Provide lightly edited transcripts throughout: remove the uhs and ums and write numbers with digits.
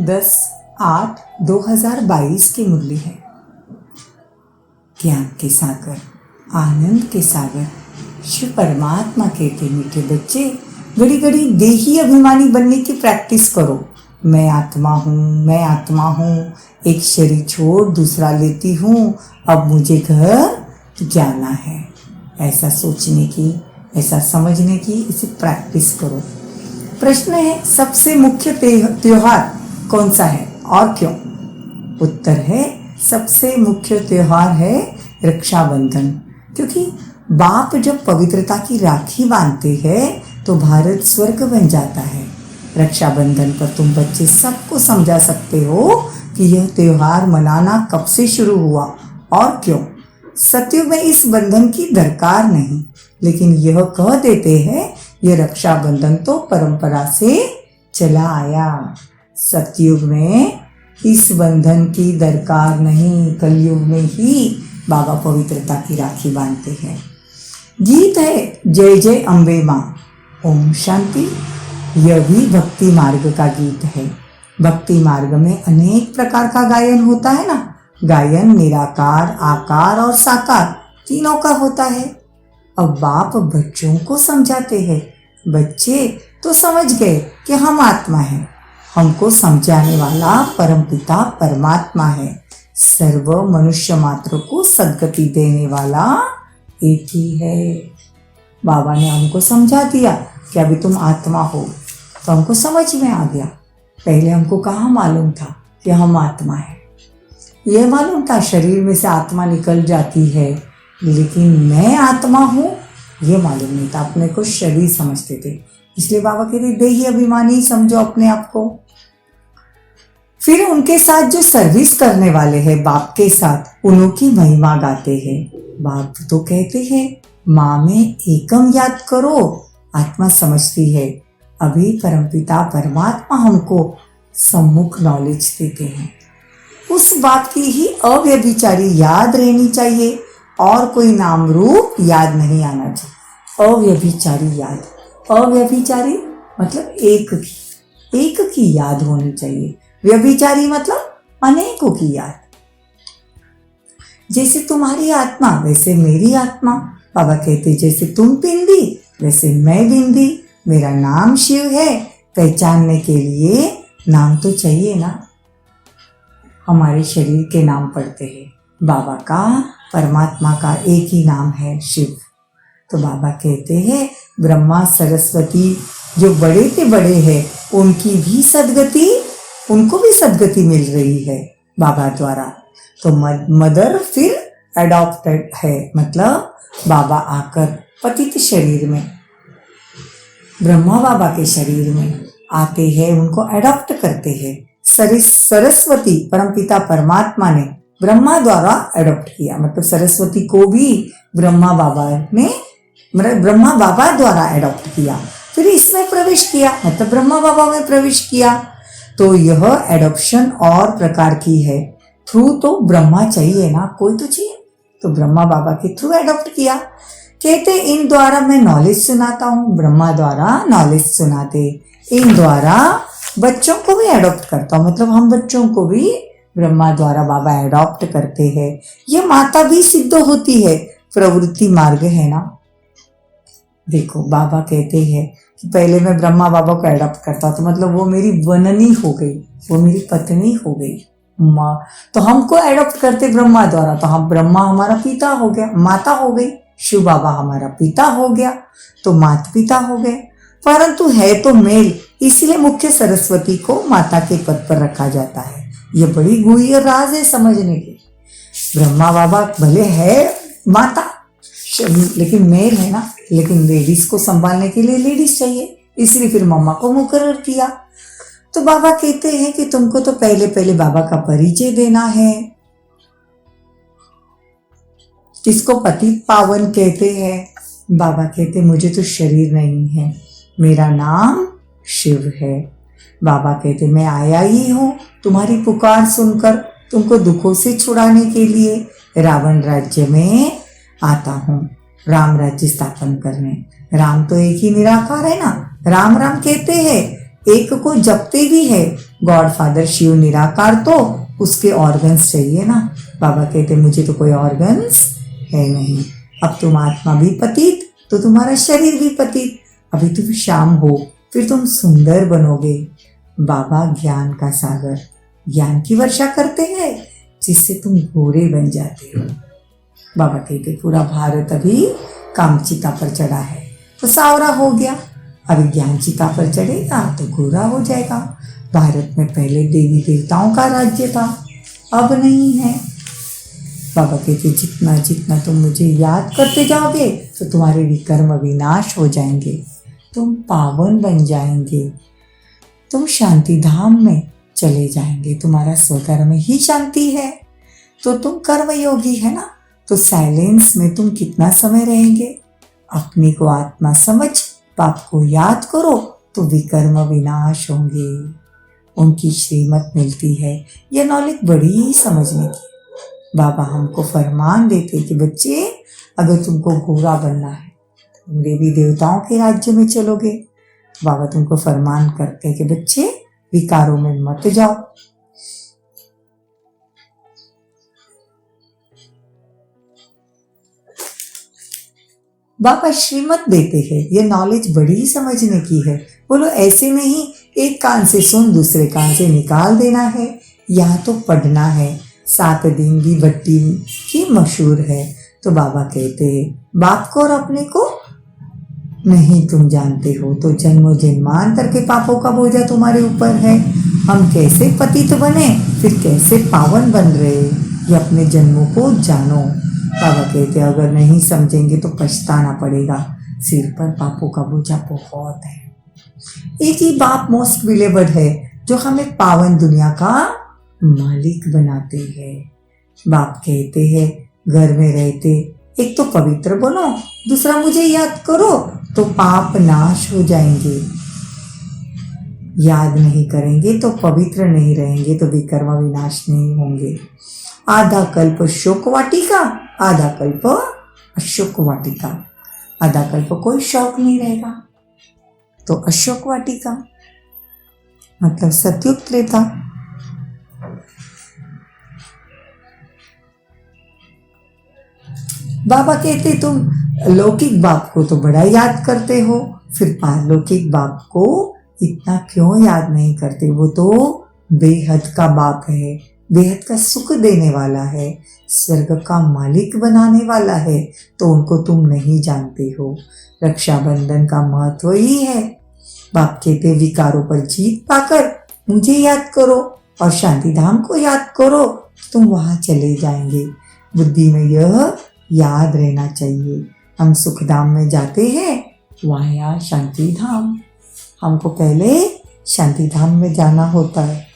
10/8/2022 की मुरली है। ज्ञान के सागर, आनंद के सागर शिव परमात्मा कहते मीठे बच्चे, घड़ी घड़ी देही अभिमानी बनने की प्रैक्टिस करो। मैं आत्मा हूँ, मैं आत्मा हूँ, एक शरीर छोड़ दूसरा लेती हूँ, अब मुझे घर जाना है। ऐसा सोचने की, ऐसा समझने की, इसे प्रैक्टिस करो। प्रश्न है, सबसे मुख्य त्योहार कौन सा है और क्यों? उत्तर है, सबसे मुख्य त्योहार है रक्षाबंधन, क्योंकि बाप जब पवित्रता की राखी बांधते हैं तो भारत स्वर्ग बन जाता है। रक्षाबंधन पर तुम बच्चे सबको समझा सकते हो कि यह त्योहार मनाना कब से शुरू हुआ और क्यों। सत्युग में इस बंधन की दरकार नहीं, लेकिन यह कह देते हैं यह रक्षाबंधन तो परंपरा से चला आया। सतयुग में इस बंधन की दरकार नहीं, कलयुग में ही बाबा पवित्रता की राखी बांधते हैं। गीत है जय जय अम्बे माँ, ओम शांति। यह भी भक्ति मार्ग का गीत है। भक्ति मार्ग में अनेक प्रकार का गायन होता है ना। गायन निराकार, आकार और साकार तीनों का होता है। अब बाप बच्चों को समझाते हैं। बच्चे तो समझ गए कि हम आत्मा हैं। हमको समझाने वाला परमपिता परमात्मा है। सर्व मनुष्य मात्र को सद्गति देने वाला एक ही है। बाबा ने हमको समझा दिया कि अभी तुम आत्मा हो, तो हमको समझ में आ गया। पहले हमको कहाँ मालूम था कि हम आत्मा है। ये मालूम था शरीर में से आत्मा निकल जाती है, लेकिन मैं आत्मा हूँ ये मालूम नहीं था। अपने को शरीर समझते थे, इसलिए बाबा कहते देही अभिमानी समझो अपने आप को। फिर उनके साथ जो सर्विस करने वाले हैं बाप के साथ, उन्हों की महिमा गाते हैं। बाप तो कहते हैं माँ में एकम याद करो, आत्मा समझती है। अभी परमपिता परमात्मा हमको सम्मुख नॉलेज देते हैं। उस बात की ही अव्यभिचारी याद रहनी चाहिए और कोई नाम रूप याद नहीं आना चाहिए। अव्यभिचारी याद, अव्यभिचारी मतलब एक की याद होनी चाहिए। व्यभिचारी मतलब अनेकों की याद। जैसे तुम्हारी आत्मा वैसे मेरी आत्मा। बाबा कहते जैसे तुम बिंदी वैसे मैं बिंदी। मेरा नाम शिव है, पहचानने के लिए नाम तो चाहिए ना। हमारे शरीर के नाम पढ़ते हैं। बाबा का, परमात्मा का एक ही नाम है शिव। तो बाबा कहते हैं ब्रह्मा सरस्वती जो बड़े से बड़े हैं उनकी भी सद्गति, उनको भी सद्गति मिल रही है बाबा द्वारा। तो मदर फिर एडॉप्टेड है, मतलब बाबा आकर पतित शरीर में, ब्रह्मा बाबा के शरीर में आते हैं, उनको एडॉप्ट करते हैं। सरस्वती परमपिता परमात्मा ने ब्रह्मा द्वारा एडॉप्ट किया, मतलब सरस्वती को भी ब्रह्मा बाबा द्वारा एडॉप्ट किया। फिर इसमें प्रवेश किया, मतलब ब्रह्मा बाबा में प्रवेश किया। तो यह एडॉप्शन और प्रकार की है। थ्रू तो ब्रह्मा चाहिए ना, कोई तो चाहिए, तो ब्रह्मा बाबा के थ्रू एडॉप्ट किया। कहते इन द्वारा मैं नॉलेज सुनाता हूँ, ब्रह्मा द्वारा नॉलेज सुनाते। इन द्वारा बच्चों को भी एडॉप्ट करता हूँ, मतलब हम बच्चों को भी ब्रह्मा द्वारा बाबा एडॉप्ट करते हैं। ये माता भी सिद्ध होती है, प्रवृत्ति मार्ग है ना। देखो बाबा कहते हैं कि पहले मैं ब्रह्मा बाबा को एडॉप्ट करता, तो मतलब वो मेरी बननी हो गई, वो मेरी पत्नी हो गई माँ। तो हमको एडॉप्ट करते ब्रह्मा द्वारा, तो हम ब्रह्मा हमारा पिता हो गया, माता हो गई। शिव बाबा हमारा पिता हो गया, तो माता पिता हो गए। परंतु है तो मेल, इसलिए मुख्य सरस्वती को माता के पद पर रखा जाता है। ये बड़ी गूढ़ राज है समझने की। ब्रह्मा बाबा भले है माता, लेकिन मेल है ना, लेकिन लेडीज को संभालने के लिए लेडीज चाहिए, इसलिए फिर मम्मा को मुकर्रर किया। तो बाबा कहते हैं कि तुमको तो पहले बाबा का परिचय देना है। किसको पतित पावन कहते हैं। बाबा कहते मुझे तो शरीर नहीं है, मेरा नाम शिव है। बाबा कहते मैं आया ही हूँ तुम्हारी पुकार सुनकर, तुमको दुखों से छुड़ाने के लिए रावण राज्य में आता हूँ, राम राज्य स्थापन करने। राम तो एक ही निराकार है ना, राम राम कहते हैं, एक को जपते भी है, गॉड फादर शिव निराकार, तो उसके ऑर्गन्स चाहिए ना। बाबा कहते मुझे तो कोई ऑर्गन्स है नहीं। अब तुम आत्मा भी पतित तो तुम्हारा शरीर भी पतित। अभी तुम शाम हो, फिर तुम सुंदर बनोगे। बाबा ज्ञान का सागर, ज्ञान की वर्षा करते हैं जिससे तुम गोरे बन जाते हो। बाबा कहते पूरा भारत अभी कामचिता पर चढ़ा है तो सावरा हो गया, अभी ज्ञान चिता पर चढ़ेगा तो गोरा हो जाएगा। भारत में पहले देवी देवताओं का राज्य था, अब नहीं है। बाबा कहते जितना जितना तुम मुझे याद करते जाओगे तो तुम्हारे विकर्म विनाश हो जाएंगे, तुम पावन बन जाएंगे, तुम शांति धाम में चले जाएंगे। तुम्हारा स्वधर्म ही शांति है, तो तुम कर्मयोगी है ना, तो साइलेंस में तुम कितना समय रहेंगे। अपने को आत्मा समझ पाप को याद करो तो विकर्म विनाश होंगे। उनकी श्रीमत मिलती है, यह नॉलेज बड़ी ही समझने की। बाबा हमको फरमान देते कि बच्चे अगर तुमको गोरा बनना है तुम देवी देवताओं के राज्य में चलोगे। बाबा तुमको फरमान करते हैं कि बच्चे विकारों में मत जाओ। बाबा श्रीमत देते हैं, ये नॉलेज बड़ी समझने की है। बोलो ऐसे नहीं एक कान से सुन दूसरे कान से निकाल देना है। यहाँ तो पढ़ना है, 7 दिन की भट्टी की मशहूर है। तो बाबा कहते हैं बाप को और अपने को नहीं तुम जानते हो, तो जन्मों जन्मांतर के पापों का बोझा तुम्हारे ऊपर है। हम कैसे पतित बने फिर कैसे पावन बन रहे, ये अपने जन्मों को जानो। बाबा कहते अगर नहीं समझेंगे तो पछताना पड़ेगा, सिर पर पापों का बोझा बहुत है। एक ही बाप मोस्ट बिलीवर्ड है जो हमें पावन दुनिया का मालिक बनाते हैं। बाप कहते हैं घर में रहते एक तो पवित्र बनो, दूसरा मुझे याद करो तो पाप नाश हो जाएंगे। याद नहीं करेंगे तो पवित्र नहीं रहेंगे तो विकर्म विनाश नहीं होंगे। आधा कल्प शोक वाटिका, आधा कल्प अशोक वाटिका। आधा कल्प कोई शौक नहीं रहेगा तो अशोक वाटिका मतलब सतयुग त्रेता। बाबा कहते तुम लौकिक बाप को तो बड़ा याद करते हो, फिर पारलौकिक बाप को इतना क्यों याद नहीं करते। वो तो बेहद का बाप है, बेहद का सुख देने वाला है, स्वर्ग का मालिक बनाने वाला है, तो उनको तुम नहीं जानते हो। रक्षाबंधन का महत्व ही है। बाप कहते विकारों पर जीत पाकर मुझे याद करो और शांति धाम को याद करो, तुम वहां चले जाएंगे। बुद्धि में यह याद रहना चाहिए, हम सुख धाम में जाते हैं वहाँ शांति धाम, हमको पहले शांति धाम में जाना होता है।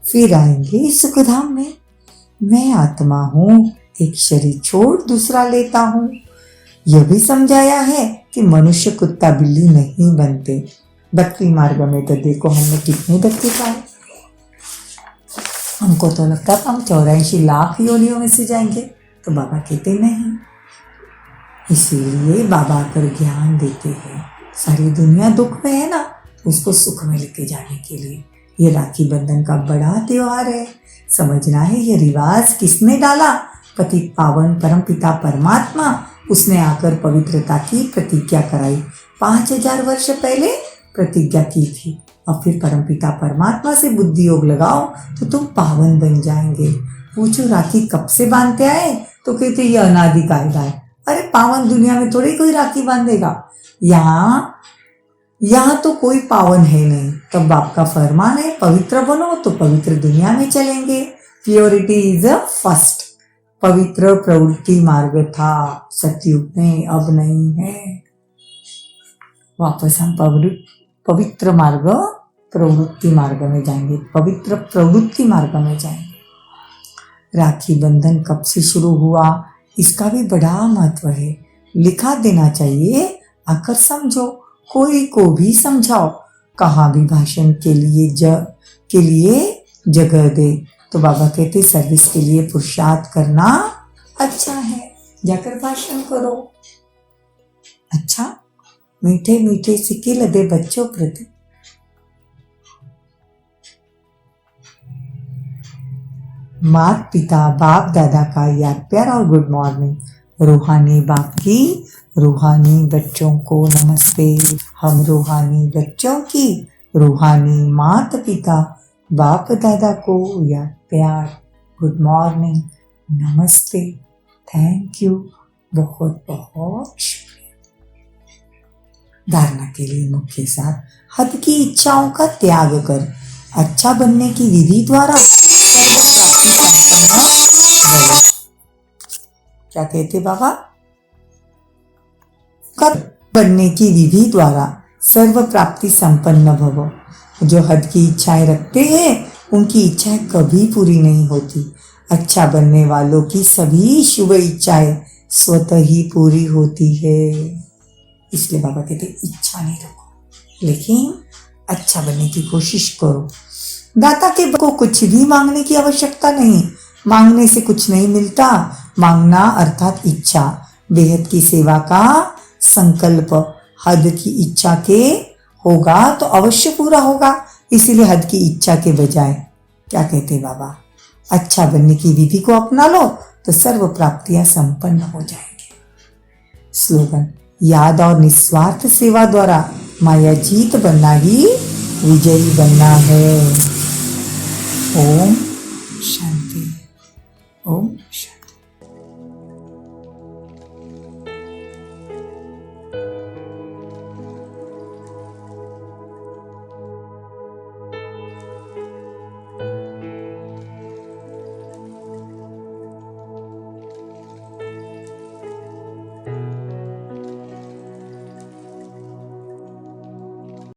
फिर आएंगे सुख धाम में। मैं आत्मा हूँ, एक शरीर छोड़ दूसरा लेता हूँ। यह भी समझाया है कि मनुष्य कुत्ता बिल्ली नहीं बनते। भक्ति मार्ग में तो देखो हमने कितने धक्के खाए। हमको तो लगता था हम 84 लाख योनियों में से जाएंगे, तो बाबा कहते नहीं। इसीलिए बाबा आकर ज्ञान देते हैं। सारी दुनिया दुख में है ना, उसको सुख में लेके जाने के लिए ये राखी बंधन का बड़ा त्योहार है। समझना है ये रिवाज किसने डाला, पति पावन परम पिता परमात्मा, उसने आकर पवित्रता की प्रतिज्ञा कराई। 5000 वर्ष पहले प्रतिज्ञा की थी। और फिर परमपिता परमात्मा से बुद्धि योग लगाओ तो तुम पावन बन जाएंगे। पूछो राखी कब से बांधते आए, तो कहते ये अनादि कायदा है। अरे पावन दुनिया में थोड़ी कोई राखी बांधेगा, यहाँ तो कोई पावन है नहीं। तब बाप का फरमान है पवित्र बनो तो पवित्र दुनिया में चलेंगे। Purity is a first. पवित्र प्रवृत्ति मार्ग था सतयुग में, अब नहीं है। वापस हम पवित्र मार्ग प्रवृत्ति मार्ग में जाएंगे, पवित्र प्रवृत्ति मार्ग में जाएंगे। राखी बंधन कब से शुरू हुआ इसका भी बड़ा महत्व है। लिखा देना चाहिए, आकर समझो, कोई को भी समझाओ। कहाँ भी भाषण के लिए जगह दे। तो बाबा कहते सर्विस के लिए पुरुषार्थ करना अच्छा है, जाकर भाषण करो। अच्छा मीठे मीठे सिक्के लदे बच्चों प्रति माता पिता बाप दादा का याद प्यार और गुड मॉर्निंग। रूहानी बाप की रूहानी बच्चों को नमस्ते। हम रूहानी बच्चों की रूहानी माता पिता बाप दादा को याद प्यार गुड मॉर्निंग नमस्ते थैंक यू बहुत बहुत शुक्रिया। धारणा के लिए मुख्य साथ हद की इच्छाओं का त्याग कर अच्छा बनने की विधि द्वारा क्या कहते बाबा? कर बनने की विधि द्वारा सर्व प्राप्ति संपन्न भव। जो हद की इच्छाएं रखते हैं उनकी इच्छाएं कभी पूरी नहीं होती। अच्छा बनने वालों की सभी शुभ इच्छाएं स्वतः ही पूरी होती है। इसलिए बाबा कहते इच्छा नहीं रखो लेकिन अच्छा बनने की कोशिश करो। दाता के को कुछ भी मांगने की आवश्यकता नहीं। मांगने से कुछ नहीं मिलता। मांगना अर्थात इच्छा बेहद की सेवा का संकल्प हद की इच्छा के होगा तो अवश्य पूरा होगा। इसीलिए हद की इच्छा के बजाय क्या कहते बाबा अच्छा बनने की विधि को अपना लो तो सर्व प्राप्तियां संपन्न हो जाएंगी। स्लोगन याद और निस्वार्थ सेवा द्वारा माया जीत बनना ही विजयी बनना है। ओम